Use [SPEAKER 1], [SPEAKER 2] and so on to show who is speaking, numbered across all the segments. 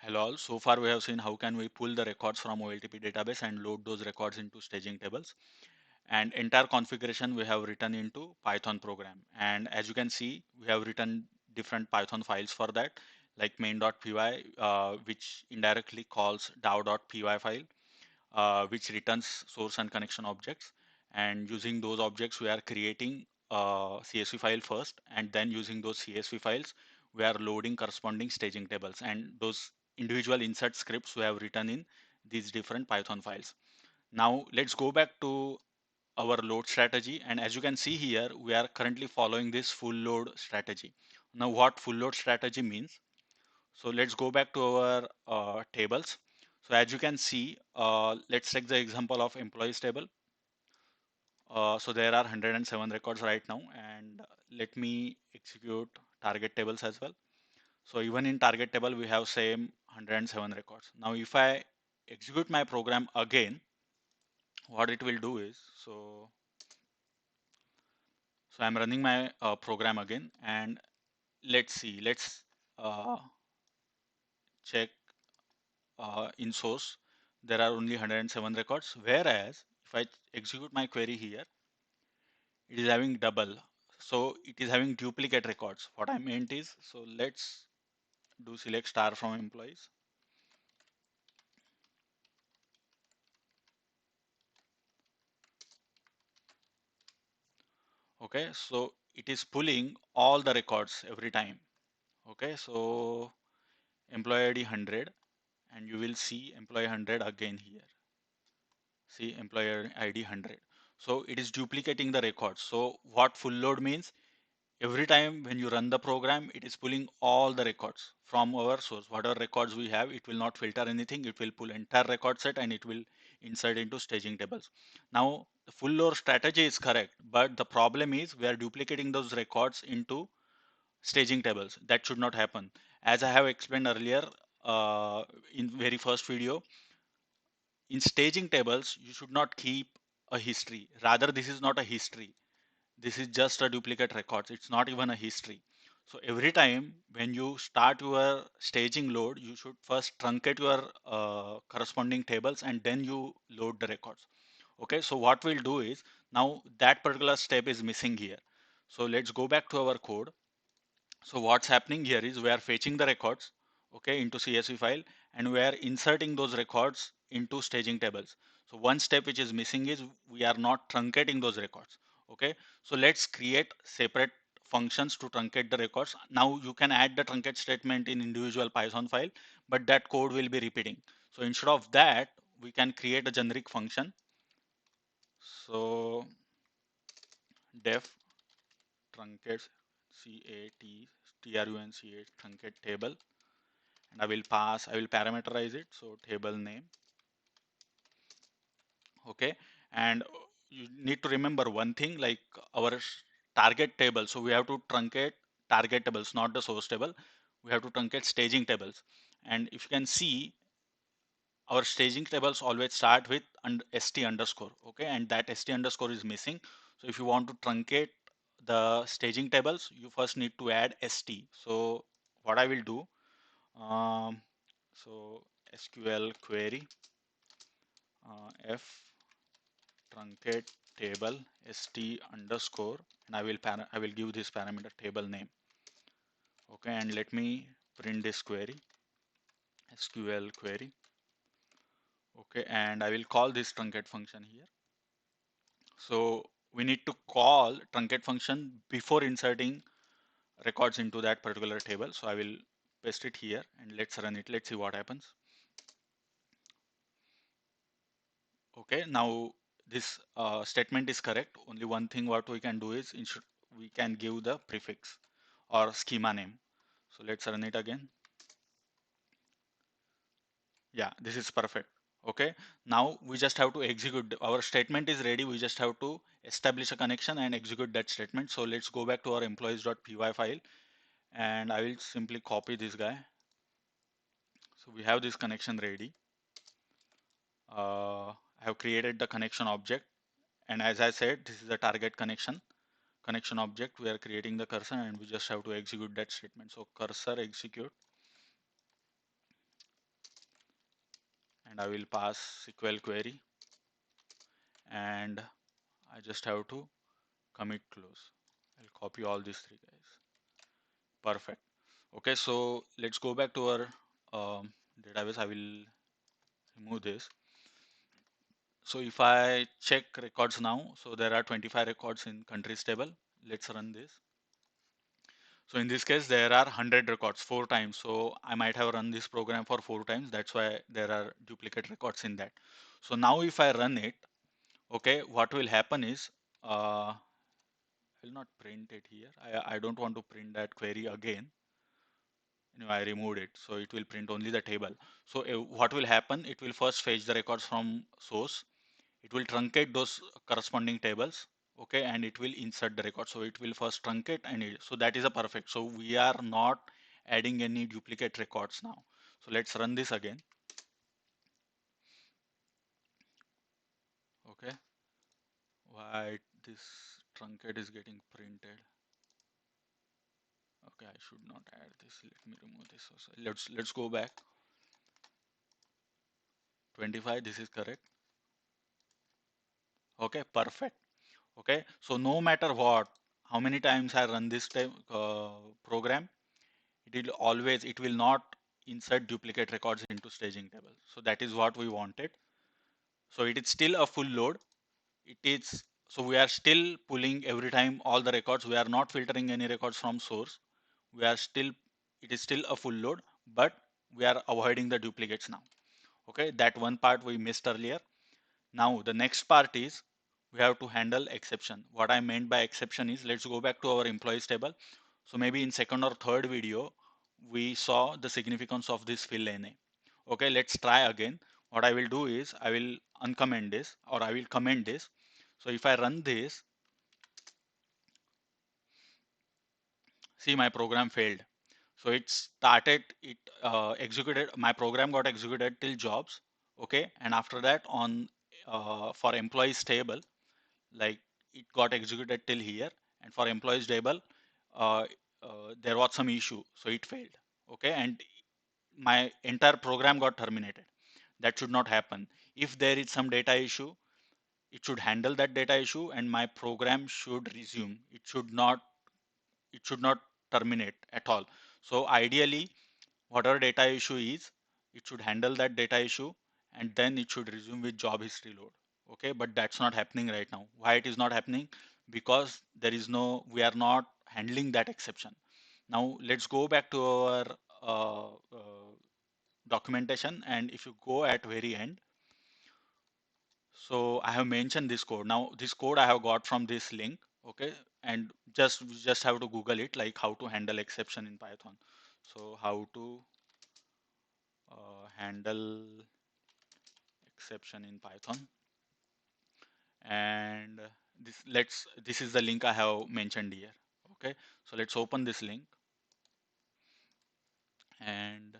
[SPEAKER 1] Hello all. So far we have seen how can we pull the records from OLTP database and load those records into staging tables. And entire configuration we have written into Python program. And as you can see, we have written different Python files for that, like main.py, which indirectly calls DAO.py file, which returns source and connection objects. And using those objects, we are creating a CSV file first, and then using those CSV files, we are loading corresponding staging tables. And those individual insert scripts we have written in these different Python files. Now let's go back to our load strategy. And as you can see here, we are currently following this full load strategy. Now what full load strategy means? So let's go back to our tables. So as you can see, let's take the example of employees table. So there are 107 records right now, and let me execute target tables as well. So even in target table, we have same 107 records. Now if I execute my program again, what it will do is, so I'm running my program again, and let's see, let's uh, check in source. There are only 107 records, whereas if I execute my query here, it is having double. So it is having duplicate records. What I meant is, so let's do select star from employees. Okay, so it is pulling all the records every time. Okay, so employee ID 100, and you will see employee 100 again here. See employer ID 100. So it is duplicating the records. So what full load means? Every time when you run the program, it is pulling all the records from our source. Whatever records we have, it will not filter anything. It will pull entire record set and it will insert into staging tables. Now, the full load strategy is correct, but the problem is we are duplicating those records into staging tables. That should not happen. As I have explained earlier in very first video, in staging tables, you should not keep a history. Rather, this is not a history. This is just a duplicate records. It's not even a history. So every time when you start your staging load, you should first truncate your corresponding tables and then you load the records. Okay, so what we'll do is now that particular step is missing here. So let's go back to our code. So what's happening here is we are fetching the records, okay, into CSV file, and we are inserting those records into staging tables. So one step which is missing is we are not truncating those records. Okay, so let's create separate functions to truncate the records. Now you can add the truncate statement in individual Python file, but that code will be repeating. So instead of that, we can create a generic function. So def truncate truncate truncate table, and I will parameterize it. So table name. Okay. And you need to remember one thing, like our target table. So we have to truncate target tables, not the source table. We have to truncate staging tables. And if you can see, our staging tables always start with st underscore. Okay. And that st underscore is missing. So if you want to truncate the staging tables, you first need to add st. So what I will do, um, so SQL query f truncate table st underscore, and I will give this parameter table name. Okay, and let me print this query SQL query. Okay, and I will call this truncate function here. So we need to call truncate function before inserting records into that particular table. So I will paste it here and let's run it. Let's see what happens. Okay, now this statement is correct. Only one thing what we can do is we can give the prefix or schema name. So let's run it again. Yeah, this is perfect. Okay, now we just have to execute. Our statement is ready. We just have to establish a connection and execute that statement. So let's go back to our employees.py file, and I will simply copy this guy. So we have this connection ready. I have created the connection object, and as I said, this is the target connection object. We are creating the cursor and we just have to execute that statement. So cursor execute. and I will pass SQL query, and I just have to commit close. I'll copy all these three guys. Perfect. Okay, so let's go back to our database. I will remove this. So if I check records now, so there are 25 records in countries table. Let's run this. So in this case, there are 100 records 4 times. So I might have run this program for 4 times. That's why there are duplicate records in that. So now if I run it, okay, what will happen is, I will not print it here. I don't want to print that query again. I removed it, so it will print only the table. So what will happen? It will first fetch the records from source. It will truncate those corresponding tables, okay, and it will insert the record. So it will first truncate, and so that is a perfect. So we are not adding any duplicate records now. So let's run this again. Okay, why this truncate is getting printed? Okay, I should not add this. Let me remove this also. Let's go back. 25. This is correct. Okay, perfect. Okay, so no matter what, how many times I run this program, it will not insert duplicate records into staging table. So that is what we wanted. So it is still a full load. It is, so we are still pulling every time all the records. We are not filtering any records from source. We are still, it is still a full load, but we are avoiding the duplicates now. Okay, that one part we missed earlier. Now the next part is we have to handle exception. What I meant by exception is, let's go back to our employees table. So maybe in second or third video, we saw the significance of this fill NA. Okay, let's try again. What I will do is I will uncomment this, or I will comment this. So if I run this, see, my program failed. So it started, it executed, my program got executed till jobs. Okay, and after that on for employees table, like it got executed till here, and for employees table, uh, there was some issue, so it failed. Okay, and my entire program got terminated. That should not happen. If there is some data issue, it should handle that data issue, and my program should resume. It should not terminate at all. So ideally, whatever data issue is, it should handle that data issue, and then it should resume with job history load. Okay, but that's not happening right now. Why it is not happening? Because we are not handling that exception. Now let's go back to our documentation, and if you go at very end, so I have mentioned this code. Now this code I have got from this link. Okay, and just have to Google it, like how to handle exception in Python. So how to handle exception in Python, and this is the link I have mentioned here. Okay, so let's open this link, and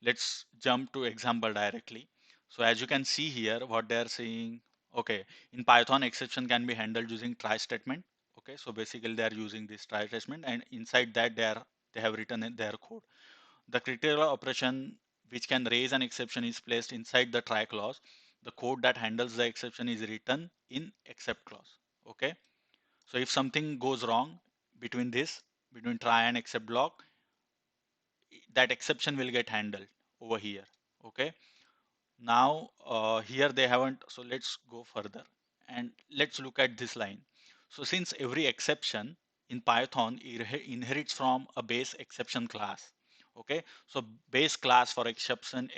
[SPEAKER 1] let's jump to example directly. So as you can see here, what they are saying, okay, in Python, exception can be handled using try statement. Okay, so basically they are using this try statement, and inside that they have written in their code. The critical operation which can raise an exception is placed inside the try clause. The code that handles the exception is written in except clause. Okay, so if something goes wrong between between try and except block, that exception will get handled over here. Okay, now here they haven't, so let's go further and let's look at this line. So since every exception in Python inherits from a base exception class. Okay, so base class for exception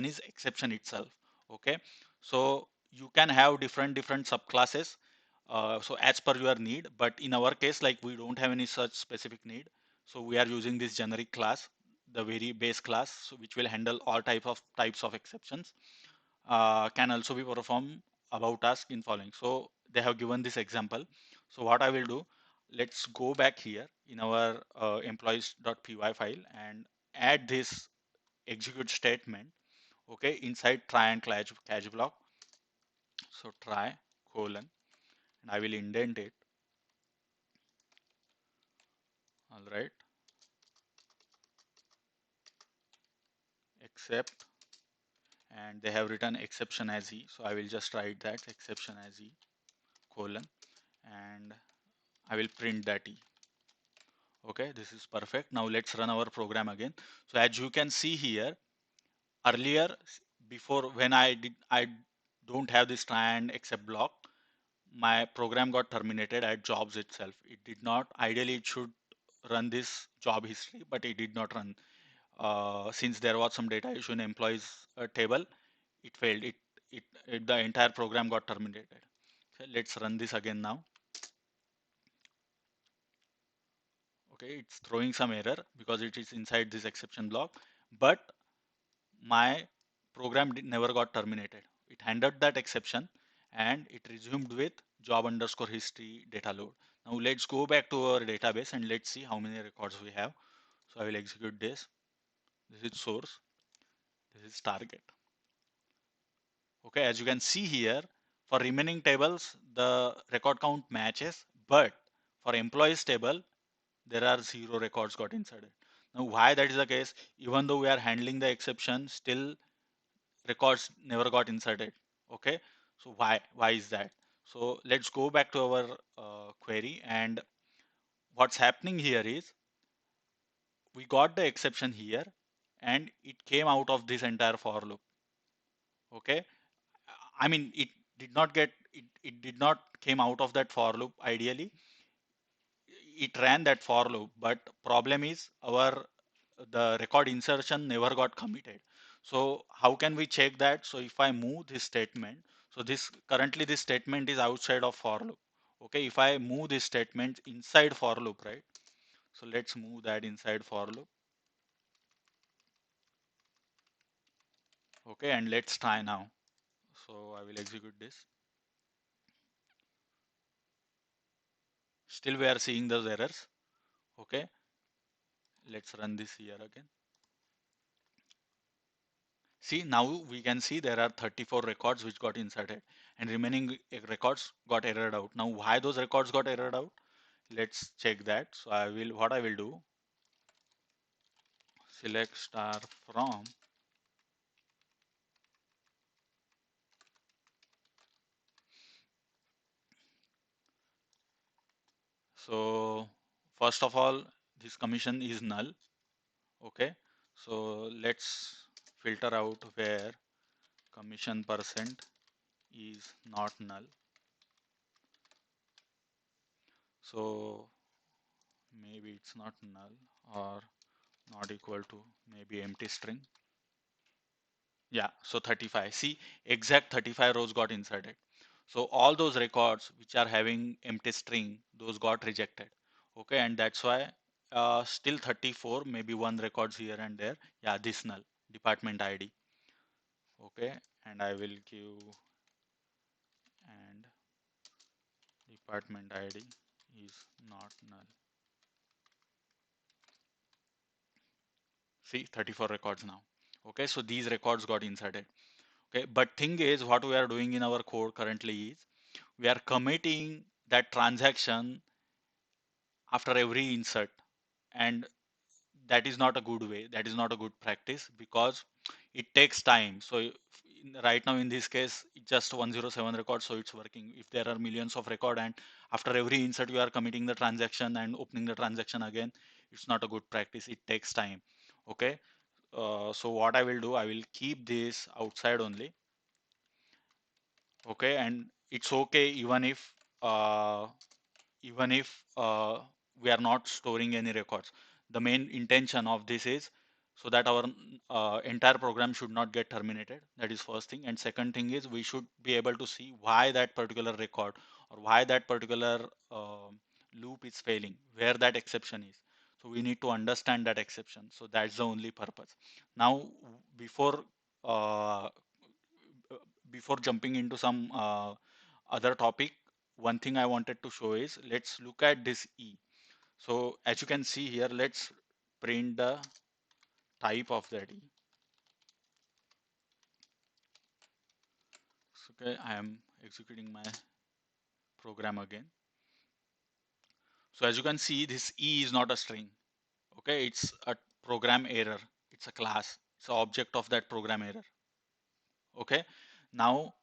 [SPEAKER 1] is exception itself. Okay, so you can have different subclasses, so as per your need, but in our case, like, we don't have any such specific need, so we are using this generic class, the very base class, so which will handle all types of exceptions. Can also be performed about task in following. So they have given this example. So what I will do, let's go back here in our employees.py file and add this execute statement. Okay, inside try and catch block. So try colon, and I will indent it. All right, except, and they have written exception as E. So I will just write that exception as E colon, and I will print that E. Okay, this is perfect. Now let's run our program again. So as you can see here, earlier, before when I don't have this try and except block, my program got terminated at jobs itself. It did not. Ideally, it should run this job history, but it did not run. Since there was some data issue in employees table, it failed. It the entire program got terminated. So let's run this again now. Okay, it's throwing some error because it is inside this exception block, but my program never got terminated. It handled that exception and it resumed with job underscore history data load. Now let's go back to our database and let's see how many records we have. So I will execute this. This is source. This is target. Okay, as you can see here, for remaining tables, the record count matches, but for employees table, there are 0 records got inserted. Now, why that is the case? Even though we are handling the exception, still records never got inserted. Okay, so why is that? So let's go back to our query, and what's happening here is we got the exception here, and it came out of this entire for loop. Okay, I mean it did not came out of that for loop. Ideally it ran that for loop, but problem is our the record insertion never got committed. So how can we check that? So if I move this statement, so this currently this statement is outside of for loop. Okay, if I move this statement inside for loop, right? So let's move that inside for loop. Okay, and let's try now. So I will execute this. Still we are seeing those errors. Okay, let's run this here again. See, now we can see there are 34 records which got inserted and remaining records got errored out. Now why those records got errored out? Let's check that. So what I will do, select star from. So first of all, this commission is null. Okay. So let's filter out where commission percent is not null. So maybe it's not null or not equal to maybe empty string. Yeah, so 35. See, exact 35 rows got inserted. So all those records which are having empty string, those got rejected. Okay, and that's why still 34, maybe one records here and there. Yeah, this null, department ID. Okay, and I will give and department ID is not null. See, 34 records now. Okay, so these records got inserted. Okay, but thing is what we are doing in our code currently is we are committing that transaction after every insert, and that is not a good way, that is not a good practice because it takes time. So right now in this case it's just 107 records, so it's working. If there are millions of record and after every insert you are committing the transaction and opening the transaction again, it's not a good practice. It takes time. Okay, so what I will do, I will keep this outside only. Okay, and it's okay uh, even if we are not storing any records. The main intention of this is so that our entire program should not get terminated. That is first thing. And second thing is we should be able to see why that particular record or why that particular loop is failing, where that exception is. So we need to understand that exception. So that's the only purpose. Now, before uh, before jumping into some other topic, one thing I wanted to show is let's look at this E. So as you can see here, let's print the type of that E. So, okay, I am executing my program again. So as you can see, this E is not a string. Okay, it's a program error. It's a class. It's an object of that program error. Okay, now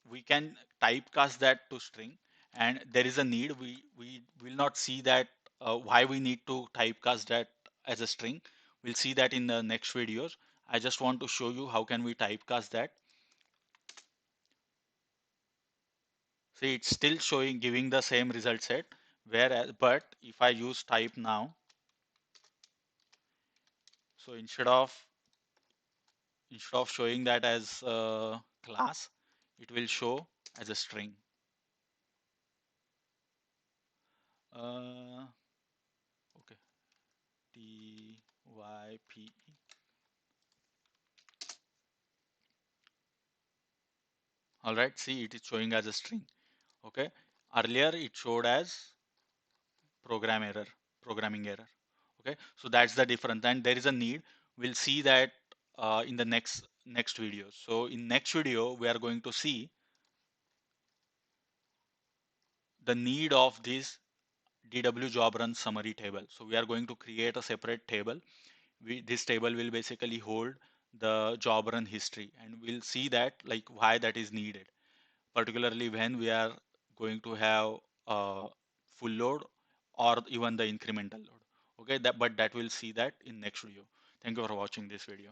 [SPEAKER 1] we can typecast that to string, and there is a need, we will not see that why we need to typecast that as a string. We'll see that in the next videos. I just want to show you how can we typecast that. See, it's still showing, giving the same result set, whereas but if I use type now, so instead of showing that as a class, it will show as a string. uh, okay, type. All right, see, it is showing as a string. Okay, earlier it showed as programming error. Okay, so that's the difference, and there is a need. We'll see that in the next video. So in next video, we are going to see the need of this DW job run summary table. So we are going to create a separate table. This table will basically hold the job run history, and we'll see that like why that is needed, particularly when we are going to have a full load or even the incremental load. Okay, that, but that we'll see that in next video. Thank you for watching this video.